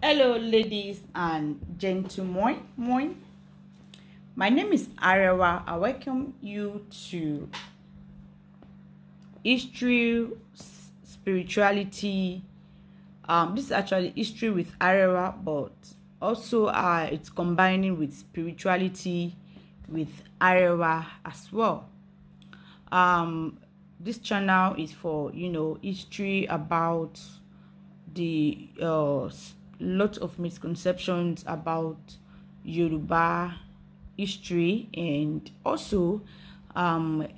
Hello, ladies and gentlemen. My name is Irawo. I welcome you to History, Spirituality. This is actually history with Irawo, but also it's combining with spirituality with Irawo as well. This channel is for history about the lot of misconceptions about Yoruba history, and also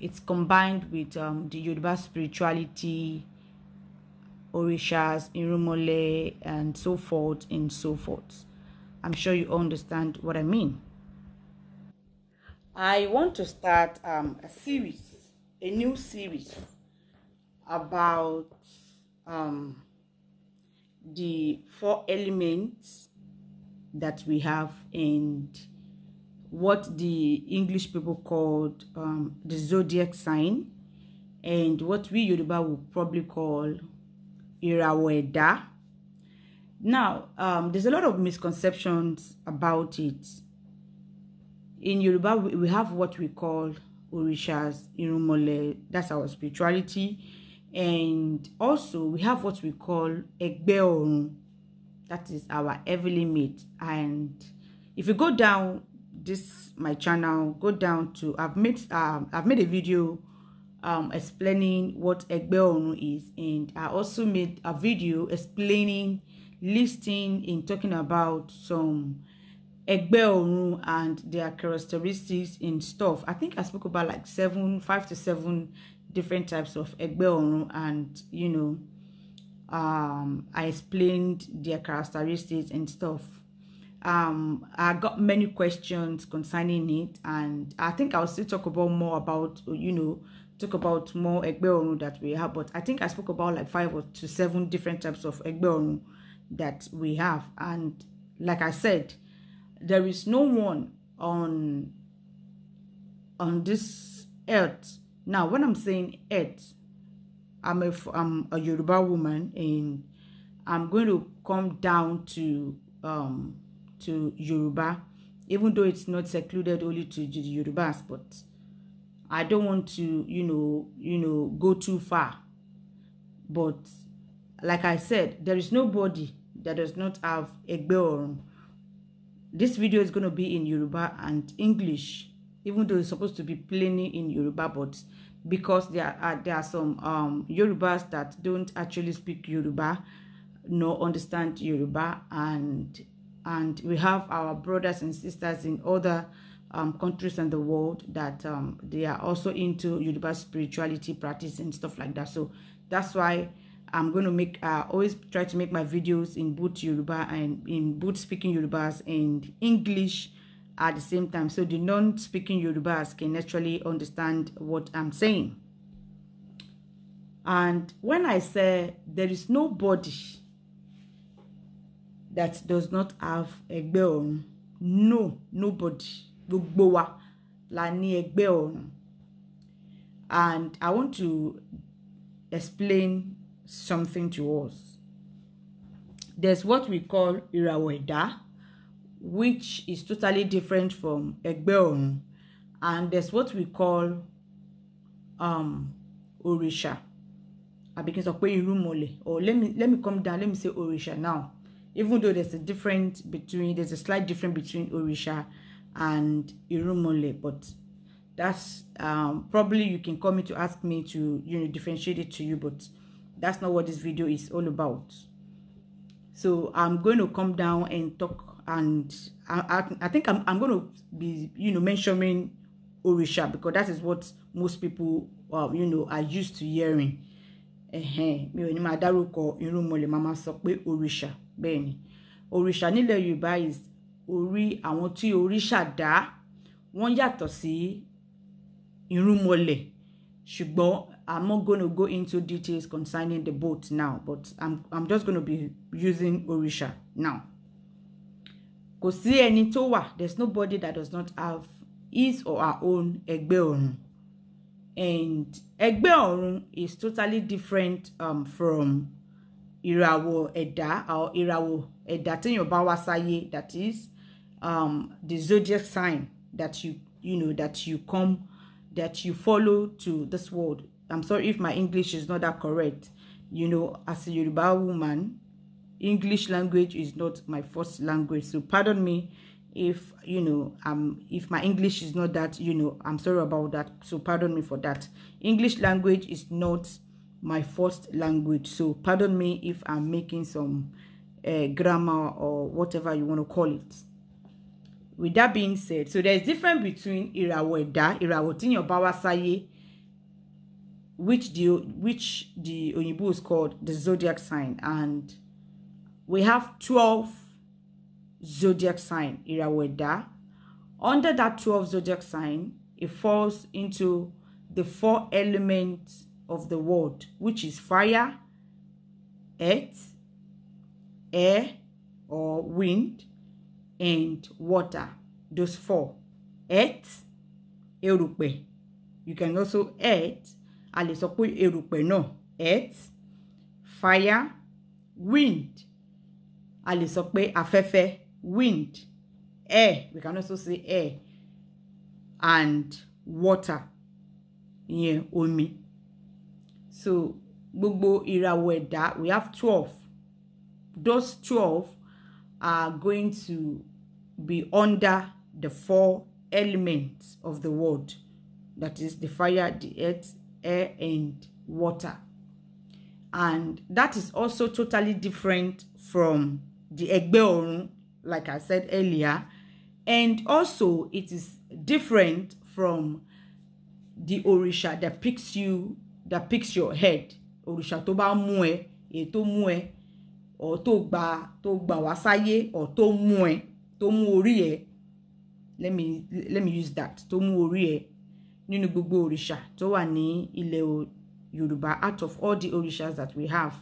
it's combined with the Yoruba spirituality, Orishas, Irumole, and so forth and so forth. I'm sure you understand what I mean. I want to start a new series about the 4 elements that we have and what the English people called the Zodiac sign, and what we Yoruba will probably call Irawo. Now, there's a lot of misconceptions about it. In Yoruba, we have what we call Orishas, Irumole, that's our spirituality. And also, we have what we call Egbe Orun, that is our heavenly mate. And if you go down my channel, go down to, I've made a video explaining what Egbe Orun is, and I also made a video listing and talking about some Egbe Orun and their characteristics and stuff. I think I spoke about like 5 to 7 different types of Egbe Orun, and I explained their characteristics and stuff. I got many questions concerning it, and I think I'll still talk about more about more Egbe Orun that we have, but I think I spoke about like 5 to 7 different types of Egbe Orun that we have. And like I said, there is no one on this earth. Now, when I'm saying earth, I'm a Yoruba woman, and I'm going to come down to Yoruba, even though it's not secluded only to the Yorubas, but I don't want to go too far. But like I said, there is nobody that does not have Egbe Orun. This video is going to be in Yoruba and English, even though it's supposed to be plainly in Yoruba, but because there are some Yorubas that don't actually speak Yoruba nor understand Yoruba, and we have our brothers and sisters in other countries in the world that they are also into Yoruba spirituality practice and stuff like that. So that's why I'm going to always try to make my videos in both Yoruba and in both speaking Yorubas and English at the same time, so the non-speaking Yorubas can actually understand what I'm saying. And when I say there is nobody that does not have Egbe Orun, nobody, gbogbo wa la ní Egbe Orun. And I want to explain something to us. There's what we call Irawo, which is totally different from Egbe Orun, and there's what we call Orisha. I begin to say Irumole, or let me come down, let me say Orisha now, even though there's a slight difference between Orisha and Irumole, but that's probably you can call me to ask me to differentiate it to you, but that's not what this video is all about. So I'm going to come down and talk, and I think I'm going to be mentioning Orisha, because that is what most people are used to hearing. Mi ò ní máa dárúkọ Irúnmọlẹ̀, mama sọ pé Orisha. Bẹ́ẹ̀ ni, Orisha nílẹ̀ Yorùbá is orí àwọn tí Orisha dá. Wọ́n yàtọ̀ sí Irúnmọlẹ̀, ṣùgbọ́n I'm not going to go into details concerning the both now, but I'm just going to be using Orisha now. Kò sí ẹni tó wà, there's nobody that does not have his or her own Egbe Orun. And Egbe Orun is totally different from Irawo Eda or Irawo Eda Tenyo Bawasaye, that is the zodiac sign that you know that you follow to this world. I'm sorry if my English is not that correct. You know, as a Yoruba woman, English language is not my first language, so pardon me if if my English is not that, I'm sorry about that, so pardon me for that. English language is not my first language, so pardon me if I'm making some grammar or whatever you want to call it. With that being said, so there's difference between Irawo Eda, Irawo Tinyo Bawasaye, which the Oyinbo is called the zodiac sign, and we have 12 zodiac sign Irawo Eda. Under that 12 zodiac sign, it falls into the 4 elements of the world, which is fire, earth, air or wind, and water. Those 4. Earth, erupe. You can also earth, erupe no. Earth, fire, wind, afefe, wind, air, we can also say air, and water, yeah, omi. So gbogbo Irawo Eda, we have 12. Those 12 are going to be under the 4 elements of the world, that is the fire, the earth, air, and water. And that is also totally different from the Egbe Orun, like I said earlier, and also it is different from the Orisha that picks your head. Orisha to ba mu e to mu e, or to gba wasaye, or to mu ori e. Let me use that. To mu ori e nínú gbogbo Orisha tó wà ní ilẹ̀ Yoruba. Out of all the Orishas that we have,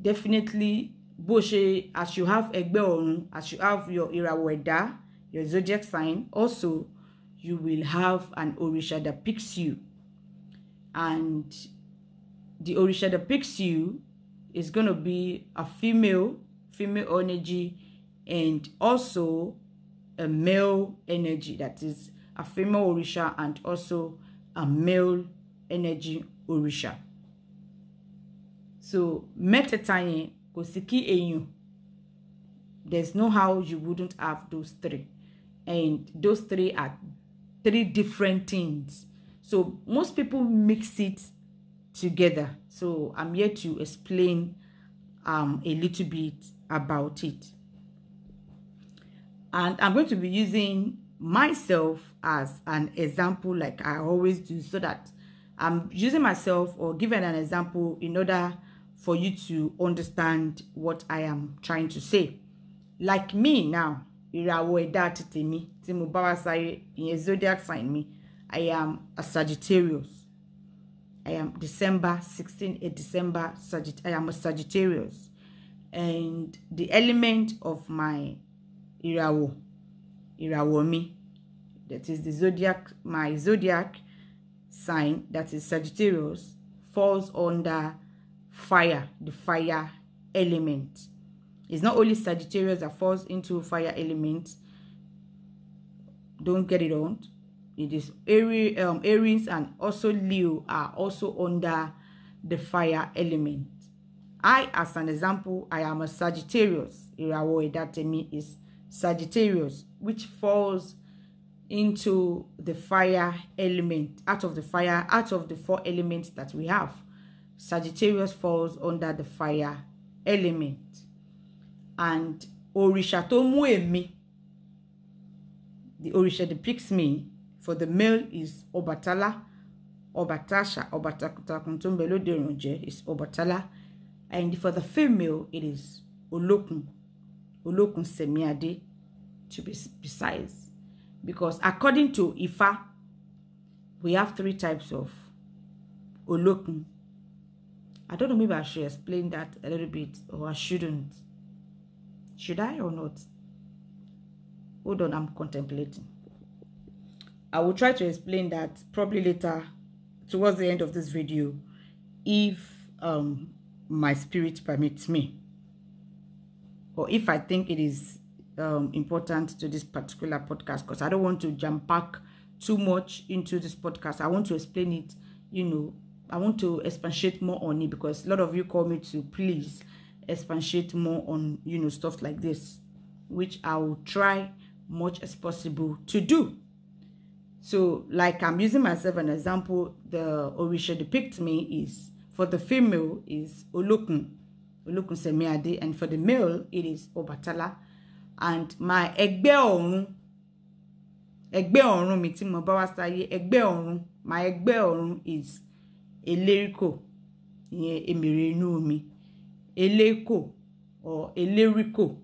definitely as you have Egbe Orun, as you have your Irawo Eda, your zodiac sign, also you will have an Orisha that picks you. And the Orisha that picks you is going to be a female energy, and also a male energy, that is a female Orisha and also a male energy Orisha. So metetanye kosiki enyu, there's no how you wouldn't have those 3, and those 3 are 3 different things. So most people mix it together. So I'm here to explain a little bit about it, and I'm going to be using myself as an example, like I always do, so that I'm using myself or giving an example in order for you to understand what I am trying to say. Like me now, Irawo Eda titemi, tí mo bá wá sáyé, ìyẹn zodiac sign me, I am a Sagittarius. I am December 16, I am a Sagittarius. And the element of my Irawo me, that is the zodiac, my zodiac sign, that is Sagittarius, falls under fire, the fire element. It's not only Sagittarius that falls into fire element. Don't get it wrong. It is Aries and also Leo are also under the fire element. I, as an example, I am a Sagittarius. Irawo Eda temi is Sagittarius, which falls into the fire element. Out of the 4 elements that we have, Sagittarius falls under the fire element. And Orisha to mu emi, the Orisha depicts me, for the male is Obatala, Obatasha, Obatakuntambelo Deronje is Obatala, and for the female it is Olokun Semiade, to be precise, because according to Ifa, we have 3 types of Olokun. I don't know, maybe I should explain that a little bit, or I shouldn't. Should I or not? Hold on, I'm contemplating. I will try to explain that probably later, towards the end of this video, if my spirit permits me, or if I think it is important to this particular podcast, because I don't want to jam pack too much into this podcast. I want to explain it, I want to expatiate more on it, because a lot of you call me to please expatiate more on, stuff like this, which I will try much as possible to do. So, like, I'm using myself an example. The Orisha depicts me is, for the female, is Olokun Semiade, and for the male, it is Obatala. And my Egbe Orun mi tí mo bá wá sáyé, Egbe Orun, my Egbe Orun is Eleriko, emere inú mi, Eleko or Eleriko,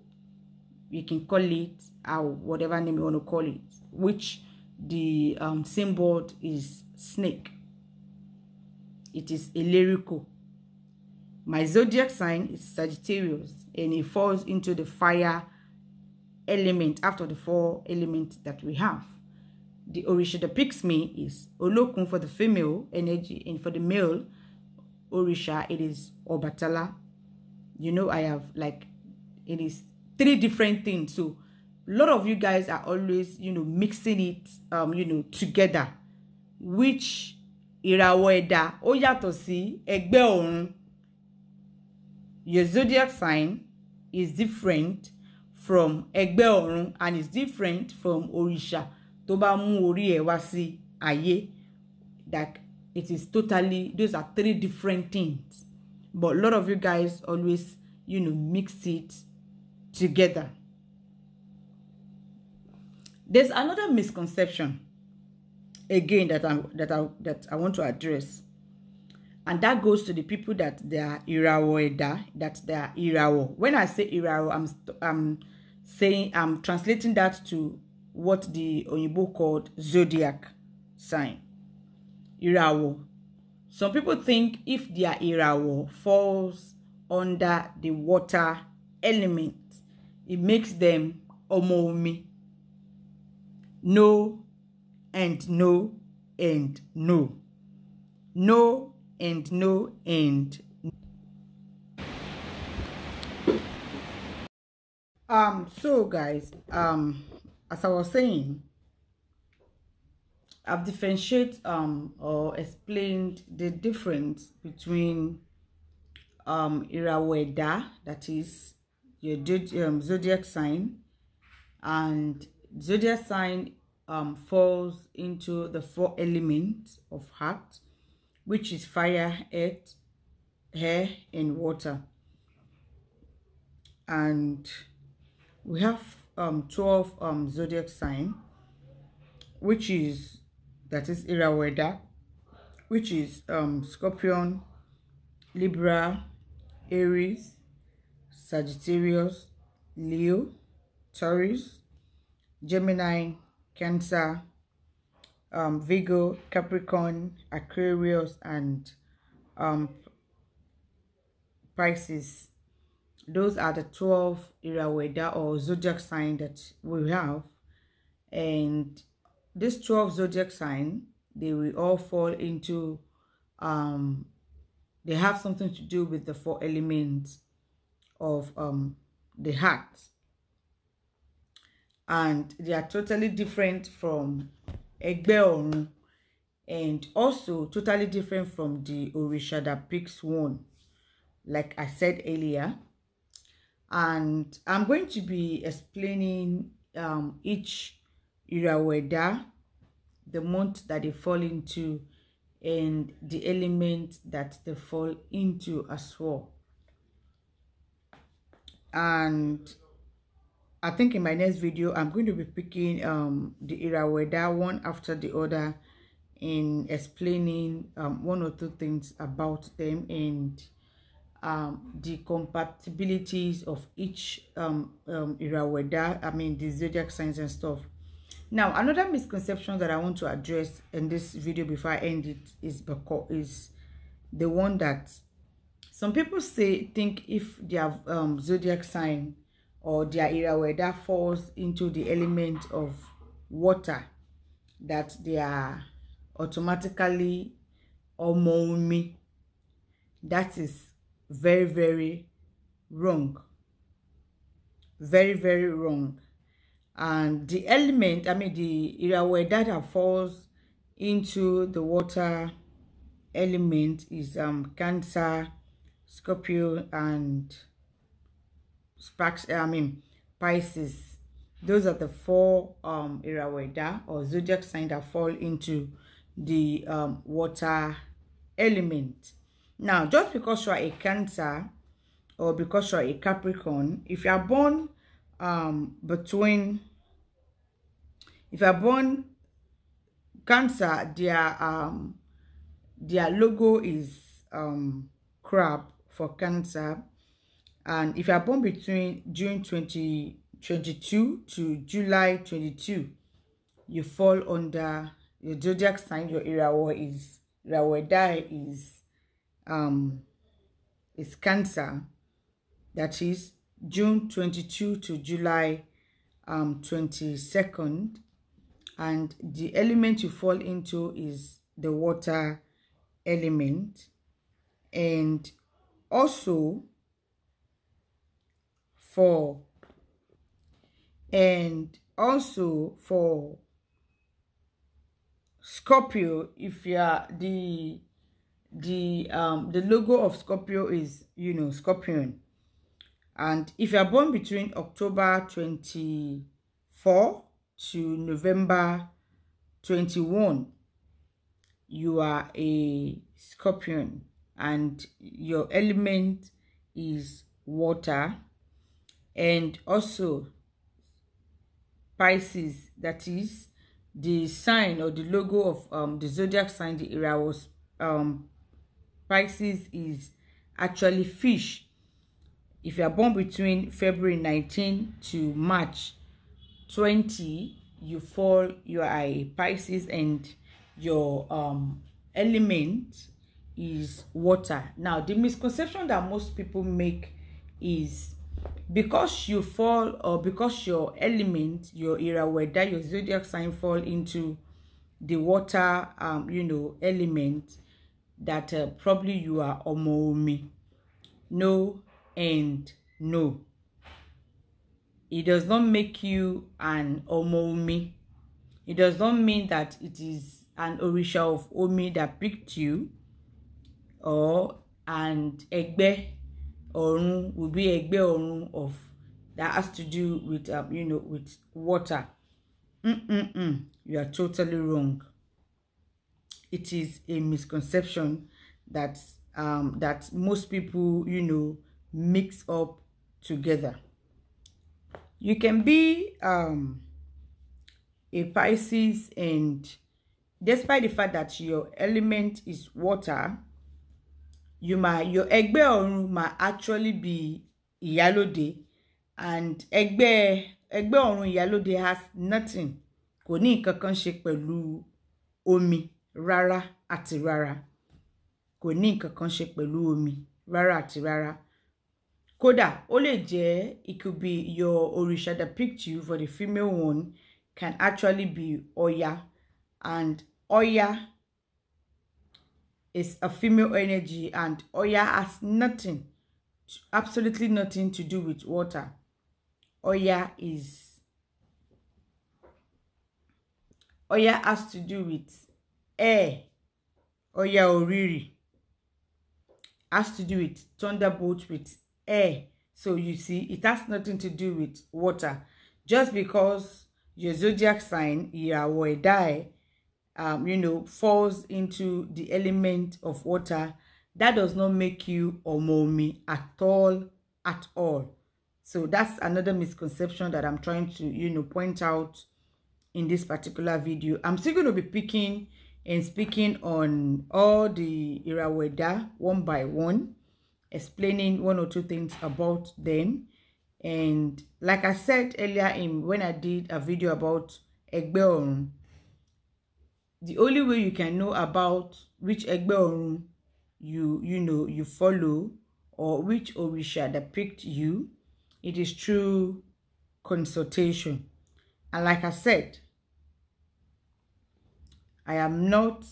you can call it whatever name you want to call it, which the symbol is snake. It is Eleriko. My zodiac sign is Sagittarius, and it falls into the fire element after the 4 elements that we have. The Orisha depicts me is Olokun for the female energy, and for the male Orisha, it is Obatala. I have, like, it is 3 different things. So a lot of you guys are always, mixing it, together, which Irawo Eda ó yàtọ̀ sí Egbe Orun. Your zodiac sign is different from Egbe Orun, and is different from Orisha tó bá mú orí ẹ̀ wá sí ayé. That it is totally, those are 3 different things. But a lot of you guys always, mix it together. There's another misconception again that I want to address, and that goes to the people that they are Irawo Eda, that they are Irawo. When I say Irawo, I'm translating that to what the Oyibo called Zodiac sign. Irawo. Some people think if their Irawo falls under the water element, it makes them Omoumi. No and no and no. No and no and no. So guys, as I was saying, I've differentiated or explained the difference between Irawo Eda, that is your zodiac sign, and zodiac sign falls into the 4 elements of heart, which is fire, earth, air, and water. And we have 12 zodiac sign, which is, that is Irawo Eda, which is Scorpion, Libra, Aries, Sagittarius, Leo, Taurus, Gemini, Cancer, Virgo, Capricorn, Aquarius, and Pisces. Those are the 12 Irawo Eda or zodiac sign that we have, and this 12 zodiac sign, they will all fall into they have something to do with the 4 elements of the heart, and they are totally different from Egbe Orun, and also totally different from the Orisha that picks one, like I said earlier. And I'm going to be explaining each Irawo Eda, the month that they fall into, and the element that they fall into as well. And I think in my next video, I'm going to be picking the Irawo Eda one after the other, in explaining 1 or 2 things about them, and the compatibilities of each Irawo Eda, I mean the zodiac signs and stuff. Now, another misconception that I want to address in this video before I end it is the one that some people think if their zodiac sign or their Irawo Eda falls into the element of water, that they are automatically Omoumi. That is very, very wrong. Very, very wrong. And the element, I mean, the Irawo that falls into the water element is Cancer, Scorpio, and Sparks. I mean, Pisces. Those are the four Irawo or zodiac signs that fall into the water element. Now, just because you are a Cancer or because you are a Capricorn, if you are born Cancer, their logo is crab for Cancer. And if you are born between June 2022 to July 22, you fall under your zodiac sign. Your Irawo is Cancer. That is June 22 to July 22nd. And the element you fall into is the water element. And also for Scorpio, if you are the logo of Scorpio is, Scorpion. And if you are born between October 24 to November 21, you are a Scorpion, and your element is water. And also Pisces, that is the sign or the logo of the zodiac sign, the Irawo. Pisces is actually fish. If you are born between February 19 to March 20, you are a Pisces, and your element is water. Now, the misconception that most people make is because you fall, or because your element, your Irawo, your zodiac sign fall into the water element, that probably you are Omoumi. No and no. It does not make you an Omoumi. It does not mean that it is an Orisha of Omi that picked you, or and Egbe Orun will be Egbe Orun of that has to do with with water. You are totally wrong. It is a misconception that that most people mix up together. You can be a Pisces, and despite the fact that your element is water, your Egbe Orun might actually be Iyalode, and Egbe Orun Iyalode has nothing, kò ní nǹkan kan ṣe pẹ̀lú omi rárá àti rárá. Kò ní nǹkan kan ṣe pẹ̀lú omi rárá àti rárá. Kódà ó lè jẹ́, it could be your Orisha that picked you for the female one can actually be Oya, and Oya is a female energy, and Oya has nothing, absolutely nothing to do with water. Oya has to do with air. Oya Oriri has to do with thunderbolt, with air. So you see, it has nothing to do with water. Just because your zodiac sign, Irawo, falls into the element of water, that does not make you Omomi at all. So that's another misconception that I'm trying to point out in this particular video. I'm still going to be picking and speaking on all the Irawo one by one, explaining one or two things about them. And like I said earlier when I did a video about Egbe Orun, the only way you can know about which Egbe Orun you follow, or which Orisha that picked you, it is through consultation. And like I said, I am not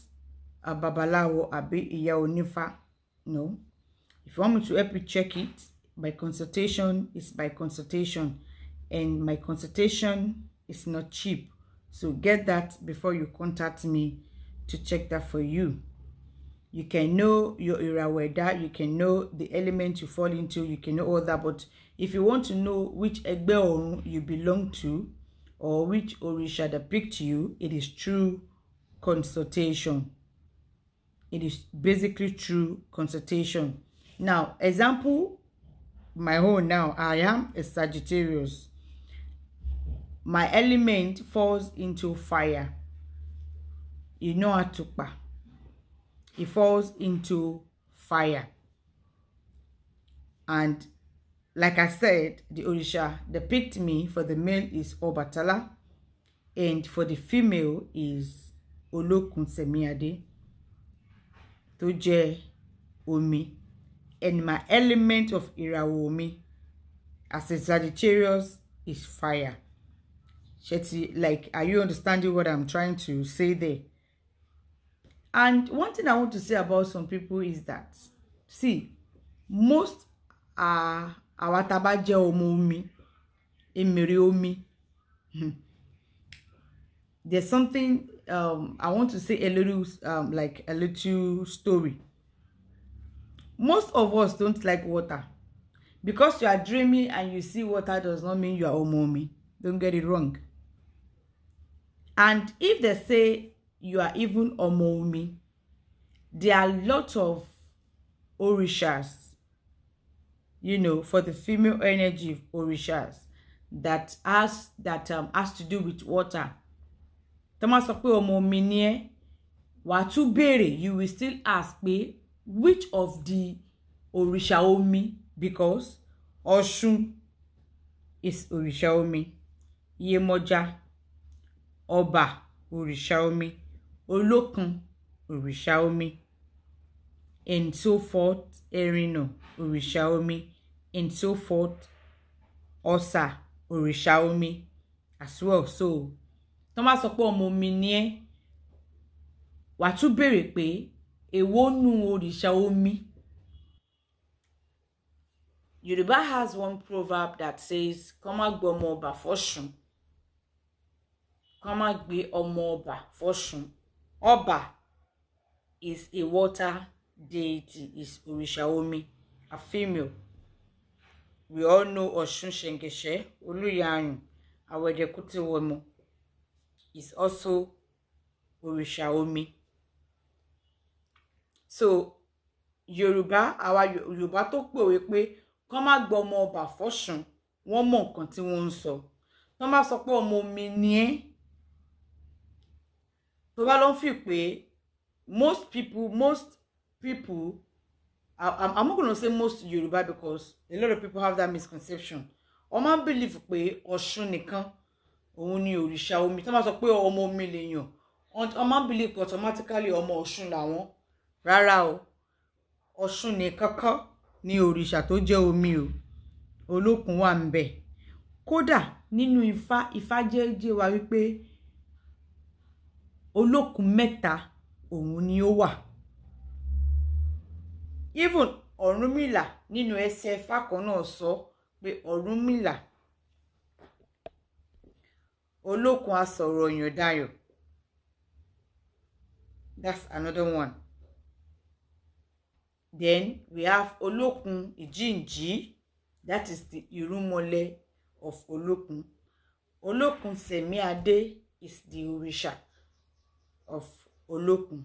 a Babalawo Abi Iya Onifa. No, If you want me to help you check it, by consultation is by consultation, and my consultation is not cheap. So get that before you contact me to check that for you. You can know your Irawo, you can know the element you fall into, you can know all that. But if you want to know which Egbe Orun you belong to, or which Orisha that picked you, it is through consultation. It is basically through consultation. Now, example, my own now, I am a Sagittarius. My element falls into fire. You know Atukpa. It falls into fire. And like I said, the Orisha that picked me for the male is Obatala, and for the female is Olokun Semiade, tó jẹ́ omi. And my element of Irawo omi as a Sagittarius is fire. Shetty, like, are you understanding what I'm trying to say there? And one thing I want to say about some people is that, see, most are our tabaje omomi, emere omi. There's something I want to say a little like a little story. Most of us don't like water. Because you are dreaming and you see water does not mean you are omomi. Don't get it wrong. And if they say you are even omomi, there are a lot of orishas, you know, for the female energy of orishas that has to do with water. Thomas omomi nie, watu bere, you will still ask me which of the Orisha omi, because Oshun is Orisha omi, Yemoja Oba Orisha omi, Olokun Orisha omi, and so forth, Erino Orisha omi, and so forth, Osa Orisha omi as well. So Thomas omomi nie, watu bere pe èwo nu Orisha omi. Yoruba has one proverb that says, "Kọ́má gbé ọmọ ọba fọ́ṣun." Kọ́má gbé ọmọ ọba fọ́ṣun. Oba is a water deity, is Orisha omi, a female. We all know Oshun Shengeshe, Oluyarun, Awedekuti Womo, is also Orisha omi. So Yoruba, our Yoruba tó pè wí pé kọ́n má gbọ́ ọmọ ọba fọ́ṣun, wọ́n mọ̀ nǹkan tí wọ́n ń sọ. Tọ́n bá sọ pé ọmọ omi ni ẹ́, tó bá lọ ń fi pé most people, I'm not going to say most Yoruba because a lot of people have that misconception. Wọ́n máa ń believe pé Ọ̀ṣun nìkan òun ni Orisha omi. Tọ́n bá sọ pé ọmọ omi lèèyàn, wọ́n máa ń believe automatically ọmọ Ọ̀ṣun làwọn. Rárá o, Ọ̀ṣun nìkan kọ́ ni Orisha tó jẹ́ omi o. Olókun wà ńbẹ̀. Kódà nínú Ifá jẹ́ wá wípé Olókun mẹ́ta òun ni ó wà. Even Ọ̀rúnmìlà nínú ẹsẹ̀ Ifá kan náà sọ pé Ọ̀rúnmìlà Olókun asọ̀rọ̀ yàn dayọ̀. That's another one. Then we have Olókun Ìjìnjí. That is the Irúnmọlẹ̀ of Olókun. Olókun Sẹ̀míadé is the Orisha of Olókun.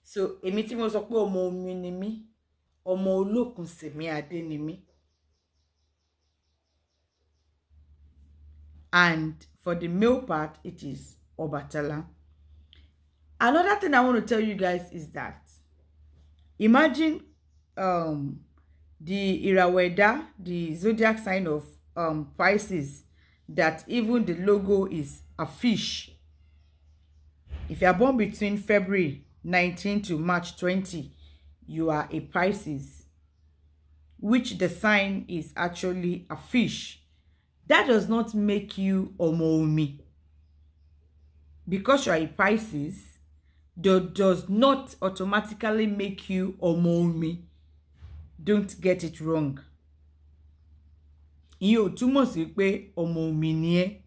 So èmi tí mo sọ pé ọmọ omi ni mí, ọmọ Olókun Sẹ̀míadé ni mí. And for the male part, it is Obatala. Another thing I want to tell you guys is that imagine the Irawo, the zodiac sign of Pisces, that even the logo is a fish. If you are born between February 19 to March 20, you are a Pisces, which the sign is actually a fish. That does not make you Omomi. Because you are a Pisces, that does not automatically make you Omomi. Don't get it wrong. Ìyẹn ò túmọ̀ sí pé ọmọ omi ni ẹ́.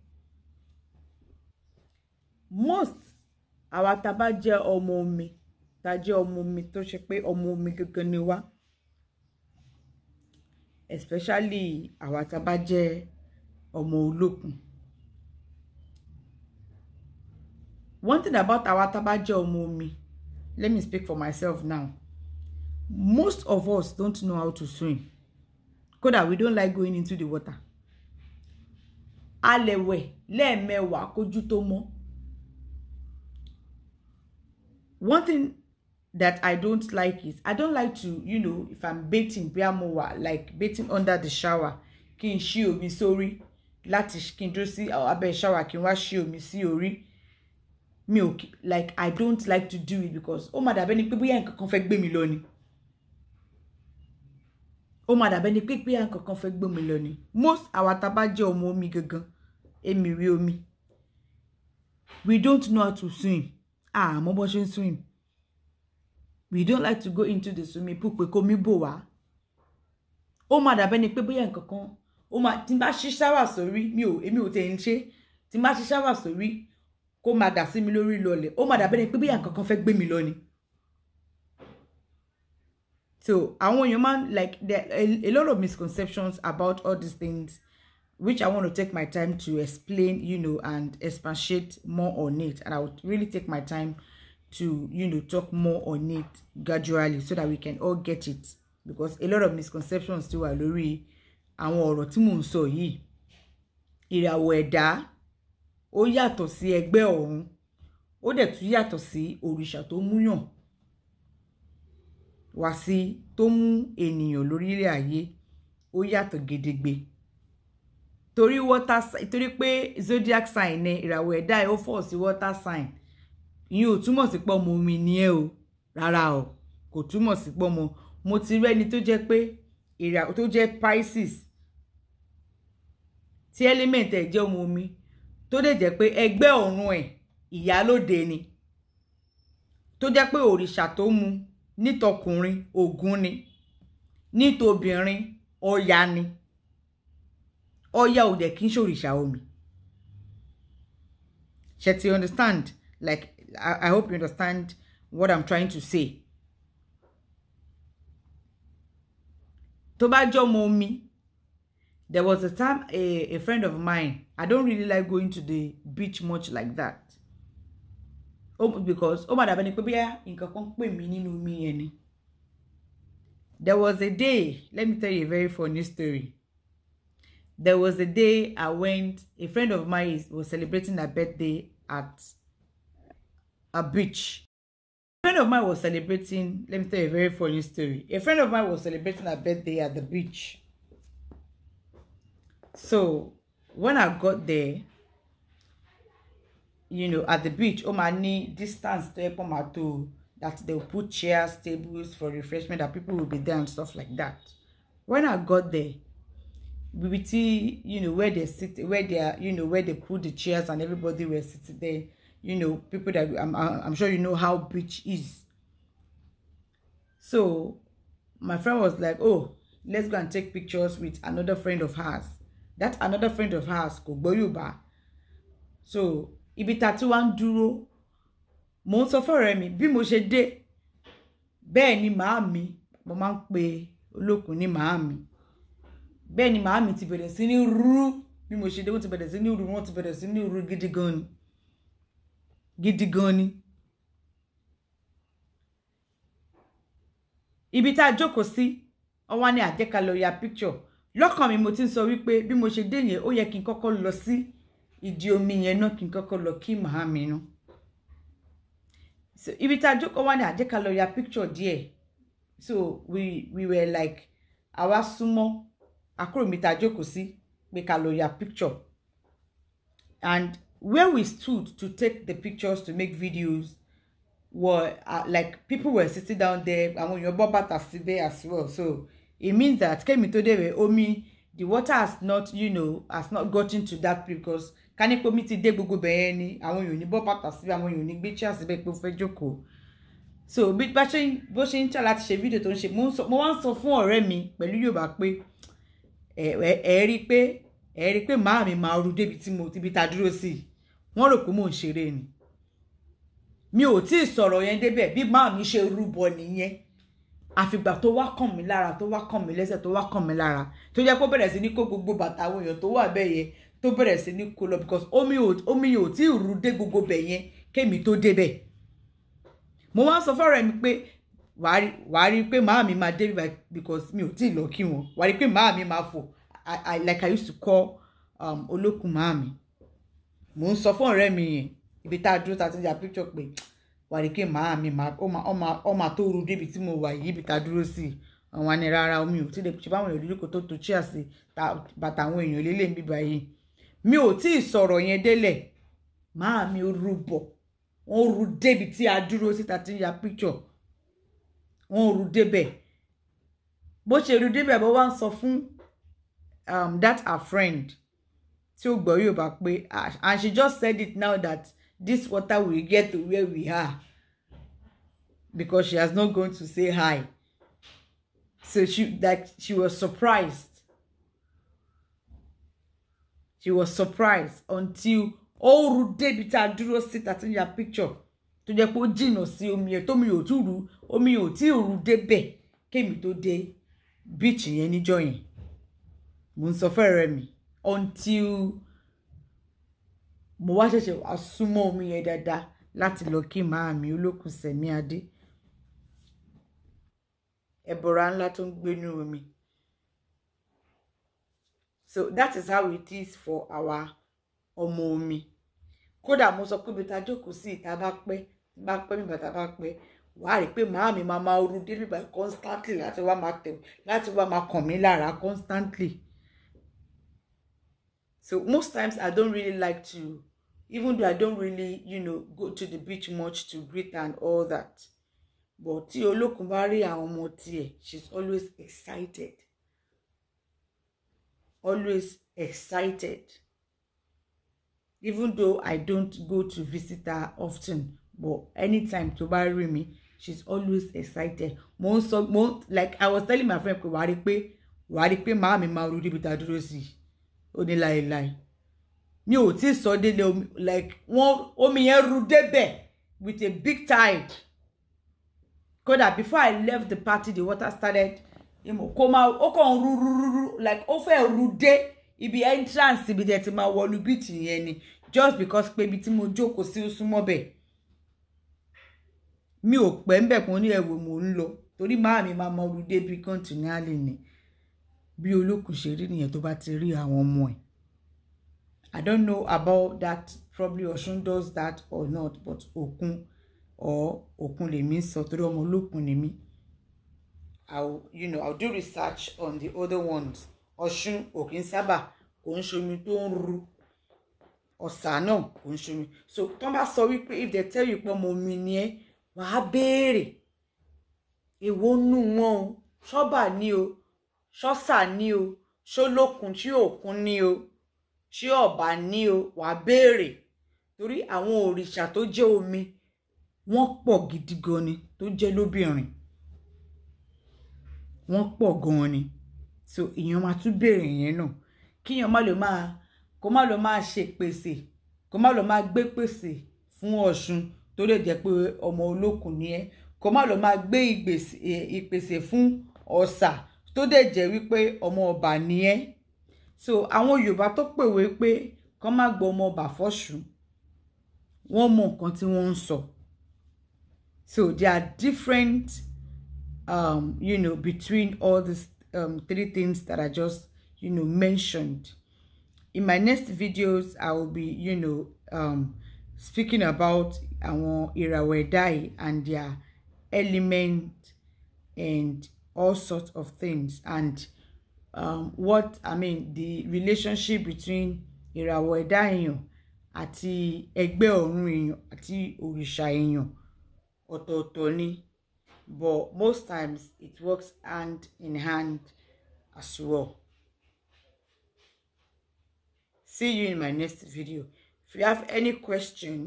Most àwa tá bá jẹ́ ọmọ omi, tá jẹ́ ọmọ omi tó ṣe pé ọmọ omi gangan ni wá. Especially àwa tá bá jẹ́ ọmọ olókun. One thing about àwa tá bá jẹ́ ọmọ omi, let me speak for myself now. Most of us don't know how to swim. Kódà we don't like going into the water. A lè wẹ̀ lẹ́ẹ̀mẹwàá kójú tó mọ́. One thing that I don't like is I don't like to, if I'm bathing, like bathing under the shower, kí n ṣí omi sórí, láti kí n dúró sí abẹ́ shower kí n wá ṣí omi sí orí. Like I don't like to do it because ó mà dàbí ẹni pé bóyá nǹkan kan fẹ́ gbé mi lọ ni. Ó mà dàbí ẹni pé bóyá nǹkan kan fẹ́ gbé mi lọ ni. Most àwa tá bá jẹ́ ọmọ omi gangan, èmi rí omi. We don't know how to swim. Mo bó ṣe ń swim. We don't like to go into the swimming pool pé kó mi bò wá. Ó mà dàbí ẹni pé bóyá nǹkan kan, tí n bá ṣí shower sórí, èmi ò tẹ̀ ń ṣe. Tí n bá ṣí shower sórí, kó má dà sí mi lórí lọlẹ̀. Ó mà dàbí ẹni pé bóyá nǹkan kan fẹ́ gbé mi lọ ni. So, àwọn èèyàn máa like there are a lot of misconceptions about all these things, which I want to take my time to explain, and expatiate more on it. And I would really take my time to, talk more on it gradually so that we can all get it. Because a lot of misconceptions still are lórí àwọn ọ̀rọ̀ tí mò ń sọ yìí. Ìràwọ̀ ẹ̀dá ó yàtọ̀ sí Egbe Orun. Ó dẹ̀ tún yàtọ̀ sí òrìṣà tó múyàn wá sí tó mú ènìyàn lórílẹ̀ ayé. Ó yàtọ̀ gedegbe. Torí pé zodiac sign ní ìràwọ̀ ẹ̀dá ó fall sí water sign. Ìyẹn ò túmọ̀ sí pé ọmọ omi ni ẹ́ o. Rárá o. Kò túmọ̀ sí pé ọmọ. Mo ti rí ẹni tó jẹ́ pé ìràwọ̀ tó jẹ́ Pisces, tí element ẹ̀ jẹ́ ọmọ omi, tó dẹ̀ jẹ́ pé Egbe Orun ẹ̀ ìyálóde ni. Tó jẹ́ pé òrìṣà tó mú nítọkùnrin Ògún ni. Nítobìnrin Ọya ni. Ọya ò dẹ̀ kí n ṣòrìṣà omi. Ṣé you understand? Like, I hope you understand what I'm trying to say. Tó bá jẹ́ ọmọ omi, there was a time a friend of mine, I don't really like going to the beach much like that. Because ó mà dàbí ẹni pé bóyá nǹkan kan pè mí nínú omi yẹn ni. There was a day, let me tell you a very funny story. There was a day a friend of mine was celebrating her birthday at a beach. A friend of mine was celebrating, let me tell you a very funny story. A friend of mine was celebrating her birthday at the beach. So, when I got there, at the beach, many distance that they'll put chairs, tables for refreshment, that people will be there and stuff like that. When I got there, we see, where they sit, where they are, where they put the chairs and everybody were sitting there. People that I'm sure you know how beach is. So my friend was like, "Oh, let's go and take pictures with another friend of hers." That another friend of hers kò gbọ́ Yorùbá. So ibi tá tí wá ń dúró, mo ń sọ fọ́rẹ́ mi bí mo ṣe dé. Bẹ́ẹ̀ ni màámi, mo máa ń pe olókun ní màámi. Bẹ́ẹ̀ ni màámi ti bẹ̀rẹ̀ sí ní rú. Bí mo ṣe dé, wọ́n ti bẹ̀rẹ̀ sí ní rú, wọ́n ti bẹ̀rẹ̀ sí ní rú gidi gan ni. Gidi gan ni. Ibi tá jókòó sí, ó wá ní a jẹ́ ká lọ ya picture. Lọ́kàn mi mo ti ń sọ wípé bí mo ṣe dé yẹn, ó yẹ kí n kọ́kọ́ lọ sí ìdí omi yẹn náà, kí n kọ́kọ́ lọ kí màámi náà. So ibi tá jókòó wá ní a jẹ́ ká lọ ya picture díẹ̀. So we were like, àwa súnmọ́ àkúrò mi tá jókòó sí pé ká lọ ya picture. And where we stood to take the pictures, to make videos, were like people were sitting down there. And when your bobata sit there as well. So it means that came into the omi, the water has not, has not gotten to that because can you put me to de gbogbo be ni àwọn èèyàn ní bobata síbẹ̀, àwọn èèyàn ní gbé chairs síbẹ̀ pé ó fẹ́ jókòó. so bí bá ṣe bó ṣe ń try láti ṣe fídíò tó ń ṣe mo wá ń sọ fún ọ̀rẹ́ mi pẹ̀lú Yorùbá pé ẹ rí pé màá mi máa ru débi tí mo ti bí ta dúró sí wọ́n rò pé mò ń ṣeré ni mi ò tí ì sọ̀rọ̀ yẹn débẹ̀ bí màá mi ṣe rúbọ nìyẹn àfìgbà tó wá kàn mí lára tó wá kàn mí lẹ́sẹ̀ tó wá kàn mí lára tó jẹ́ pé ó bẹ̀rẹ̀ sí ní kó gbogbo bàtà àwọn èèyàn tó wà bẹ́ẹ̀ yẹn tó bẹ̀rẹ̀ sí ní kó lọ because omi ò tí ì rú dé gbogbo bẹ̀ yẹn kémi tó débẹ̀ mo wá sọ fọ́rọ̀ mi pé wàá rí pé màá mi máa dé bíbá because mi ò tí ì lọ kí wọn wàá rí pé màá mi máa fò like I used to call olókùn màá mi mo ń sọ fún ọ̀rẹ́ mi yẹn ibi tá a dúró tá a ti ń ya picture pé wàá rí pé màá mi ọmọ tó rú débi tí mo wà yìí ibi tá a dúró sí àwọn àni rárá omi ò tí ì lè ṣe báwọn èèyàn lórí kò tó chíà sí bàtà àwọn èèyàn lélẹ̀ ń bíbá yìí mi ò tí ì sọ̀rọ̀ yẹn délẹ̀ màá mi rúbọ wọ́n rú débi tí a dúró sí tá a ti ń ya picture wọ́n rú débẹ̀ bó ṣe rú débẹ̀ bó wá ń sọ fún that our friend tí ó gbọ́ Yorùbá pé and she just said it now that this water will get to where we are because she has not gone to say hi so she was surprised until ó rú débi tá a dúró sí tá a ti ń ya picture tó jẹ́ pé ó jìnnà sí omi ẹ̀ tómi ò tí ì rú débẹ̀ kémi tó dé beach yẹn níjọ́ yẹn mo ń sọ fẹ́rẹ̀ mi until mo wá ṣẹ̀ṣẹ̀ wá súnmọ́ omi yẹn dáadáa láti lọ kí màá mi olókùn sẹ̀mí adé ẹ̀bọ̀ra ńlá tó ń gbénú omi so that is how it is for our ọmọ omi kódà mo sọ pé bí ta jókòó sí ìta bá pẹ́ mi bàtà bá pẹ́ wàá rí pé màá mi máa ru dé bíbá constantly láti wá máa kàn mí lára constantly. So most times I don't really like to, even though I don't really, go to the beach much to greet and all that. But tí olókùn bá rí àwọn ọmọ tiẹ̀, she's always excited. Always excited. Even though I don't go to visit her often, but anytime tó bá rí mi, she's always excited. Like I was telling my friend pé wàá rí pé màá mi máa ru débi tá dúró sí. Ó ní láéláé mi ò tí sọ délé omi like omi yẹn rú débẹ̀ with a big tide kódà before I left the party the water started ó kàn rú like ó fẹ́ rú dé ibi entrance ibi tẹ́ ti máa wọlú beach yẹn ni just because pé ibi tí mo jókòó sí ó súnmọ́ bẹ̀ mi ò pẹ́ ń bẹ̀ kún ní ẹ̀wò mò ń lọ torí màá mi máa mọ rú dé bí continually ni bí olókùn ṣe rí nìyẹn tó bá ti rí àwọn ọmọ ẹ̀. I don't know about that, probably Osun does that or not, but Òkun lèmi sọ torí ọmọ olókùn ni mí. I'll do research on the other ones. Osun òkín sábà kò ń ṣomi tó ń ru. Ọ̀sà náà kò ń ṣomi. So tó bá sọ wípé if they tell you pé ọmọ mi ni ẹ́, wàá béèrè. Èwo nù wọn o, ṣọ́bà ni o, ṣọ́sà ni o, ṣólókùn tí òkun ni o, ṣé ọ̀bà ni o, wàá béèrè. Torí àwọn òrìṣà tó jẹ́ omi wọ́n pọ̀ gidi gan ni tó jẹ́ lóbìnrin. Wọ́n pọ̀ gan ni. So èèyàn máa tún béèrè yẹn náà. Kíyàn kó má lọ máa ṣe pèsè, kó má lọ máa gbé pèsè fún Ọ̀ṣun tó lè jẹ́ pé ọmọ olókùn ni ẹ́. Kó má lọ máa gbé ìpèsè fún Ọ̀sà tó dẹ̀ jẹ́ wípé ọmọ ọba ni ẹ́. So àwọn Yorùbá tó pèwé pé kán má gbọ́ ọmọ ọba fọ́ṣun wọ́n mọ nǹkan tí wọ́n ń sọ. So there are different between all these three things that I just mentioned. In my next videos I will be speaking about àwọn Irawo ẹ̀dá and their element and all sorts of things and the relationship between Irawo ẹ̀dá èèyàn àti Egbe Orun èèyàn àti Orisha èèyàn ọ̀tọ̀ọ̀tọ̀ ni, but most times it works hand in hand as well. See you in my next video. If you have any question,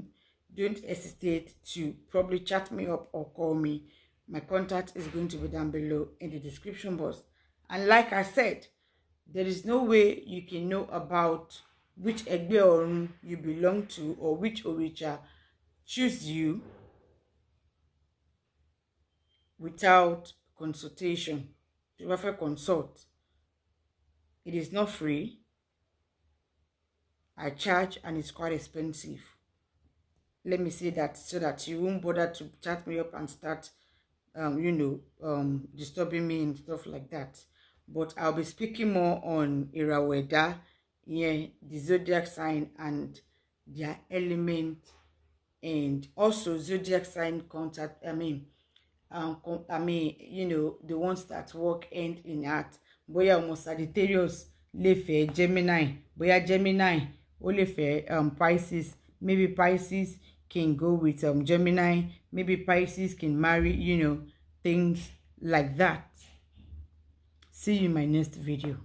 don't hesitate to probably chat me up or call me. My contact is going to be down below in the description box. And like I said, there is no way you can know about which Egbe Orun you belong to or which Orisha choose you without consultation. You have to consult. It is not free. I charge and it's quite expensive. Let me say that so that you won't bother to chat me up and start disturbing me and stuff like that. But I'll be speaking more on Irawo, the zodiac sign and their element, and also zodiac sign contact. The ones that work end in heart. Boya almost Sagittarius, Lefe, Gemini, Boya Gemini, Olefe, Pisces. Maybe Pisces can go with Gemini. Maybe Pisces can marry, things like that. See you in my next video.